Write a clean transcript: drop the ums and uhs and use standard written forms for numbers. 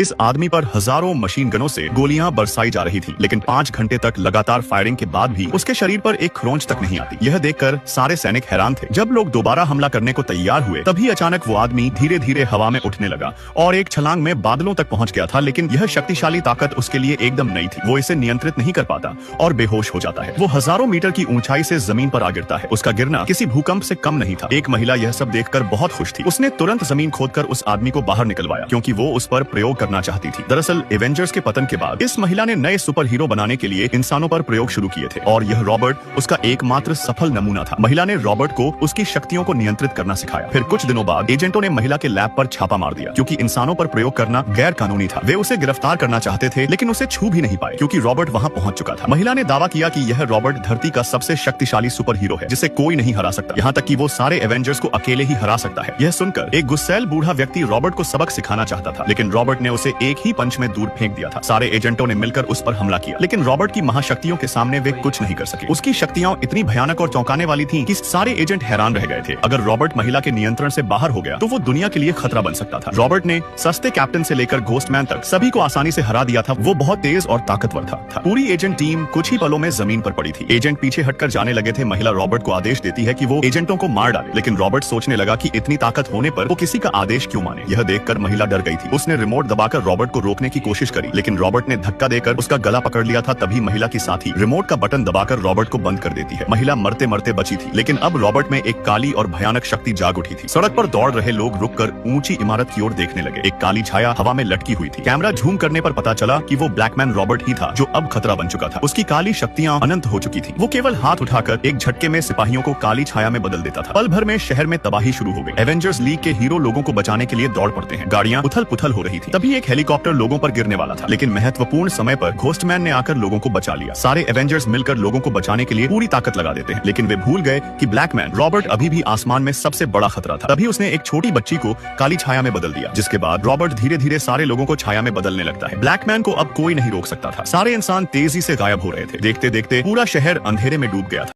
इस आदमी पर हजारों मशीन गनों से गोलियां बरसाई जा रही थी, लेकिन 5 घंटे तक लगातार फायरिंग के बाद भी उसके शरीर पर एक खरोंच तक नहीं आती। यह देखकर सारे सैनिक हैरान थे। जब लोग दोबारा हमला करने को तैयार हुए तभी अचानक वो आदमी धीरे धीरे हवा में उठने लगा और एक छलांग में बादलों तक पहुंच गया था। लेकिन यह शक्तिशाली ताकत उसके लिए एकदम नई थी। वो इसे नियंत्रित नहीं कर पाता और बेहोश हो जाता है। वो हजारों मीटर की ऊंचाई से जमीन पर आ गिरता है। उसका गिरना किसी भूकंप से कम नहीं था। एक महिला यह सब देखकर बहुत खुश थी। उसने तुरंत जमीन खोदकर उस आदमी को बाहर निकलवाया, क्योंकि वो उस पर प्रयोग करना चाहती थी। दरअसल एवेंजर्स के पतन के बाद इस महिला ने नए सुपर हीरो बनाने के लिए इंसानों पर प्रयोग शुरू किए थे और यह रॉबर्ट उसका एकमात्र सफल नमूना था। महिला ने रॉबर्ट को उसकी शक्तियों को नियंत्रित करना सिखाया। फिर कुछ दिनों बाद एजेंटों ने महिला के लैब पर छापा मार दिया, क्योंकि इंसानों पर प्रयोग करना गैर कानूनी था। वे उसे गिरफ्तार करना चाहते थे, लेकिन उसे छू भी नहीं पाए, क्योंकि रॉबर्ट वहां पहुंच चुका था। महिला ने दावा किया कि यह रॉबर्ट धरती का सबसे शक्तिशाली सुपर हीरो है, जिसे कोई नहीं हरा सकता। यहाँ तक कि वो सारे एवेंजर्स को अकेले ही हरा सकता है। यह सुनकर एक गुस्सैल बूढ़ा व्यक्ति रॉबर्ट को सबक सिखाना चाहता था, लेकिन रॉबर्ट ने उसे एक ही पंच में दूर फेंक दिया था। सारे एजेंटों ने मिलकर उस पर हमला किया, लेकिन रॉबर्ट की महाशक्तियों के सामने वे कुछ नहीं कर सके। उसकी शक्तियां इतनी भयानक और चौंकाने वाली थीं कि सारे एजेंट हैरान रह गए थे। अगर रॉबर्ट महिला के नियंत्रण से बाहर हो गया तो वो दुनिया के लिए खतरा बन सकता था। रॉबर्ट ने सस्ते कैप्टन से लेकर घोस्टमैन तक सभी को आसानी से हरा दिया था। वो बहुत तेज और ताकतवर था। पूरी एजेंट टीम कुछ ही पलों में जमीन पर पड़ी थी। एजेंट पीछे हटकर जाने लगे थे। महिला रॉबर्ट को आदेश देती है कि वो एजेंटों को मार डाले, लेकिन रॉबर्ट सोचने लगा कि इतनी ताकत होने पर वो किसी का आदेश क्यों माने। यह देखकर महिला डर गई थी। उसने रिमोट दबाकर रॉबर्ट को रोकने की कोशिश करी, लेकिन रॉबर्ट ने धक्का देकर उसका गला पकड़ लिया था। तभी महिला की साथी रिमोट का बटन दबाकर रॉबर्ट को बंद कर देती है। महिला मरते मरते बची थी, लेकिन अब रॉबर्ट में एक काली और भयानक शक्ति जाग उठी थी। सड़क पर दौड़ रहे लोग रुककर ऊंची इमारत की ओर देखने लगे। एक काली छाया हवा में लटकी हुई थी। कैमरा झूम करने पर पता चला कि वो ब्लैकमैन रॉबर्ट ही था, जो अब खतरा बन चुका था। उसकी काली शक्तियां अनंत हो चुकी थी। वो केवल हाथ उठाकर एक झटके में सिपाहियों को काली छाया में बदल देता था। पल भर में शहर में तबाही शुरू हो गई। एवेंजर्स लीग के हीरो लोगों को बचाने के लिए दौड़ पड़ते हैं। गाड़ियां उथल पुथल हो रही थी। तभी एक हेलीकॉप्टर लोगों पर गिरने वाला था, लेकिन महत्वपूर्ण समय पर घोस्टमैन ने आकर लोगों को बचा लिया। सारे एवेंजर्स मिलकर लोगों को बचाने के लिए पूरी ताकत लगा देते हैं, लेकिन वे भूल गए कि ब्लैकमैन रॉबर्ट अभी भी आसमान में सबसे बड़ा खतरा था। तभी उसने एक छोटी बच्ची को काली छाया में बदल दिया, जिसके बाद रॉबर्ट धीरे धीरे सारे लोगों को छाया में बदलने लगता है। ब्लैकमैन को अब कोई नहीं रोक सकता था। सारे इंसान तेजी से गायब हो रहे थे। देखते देखते पूरा शहर अंधेरे में डूब गया था।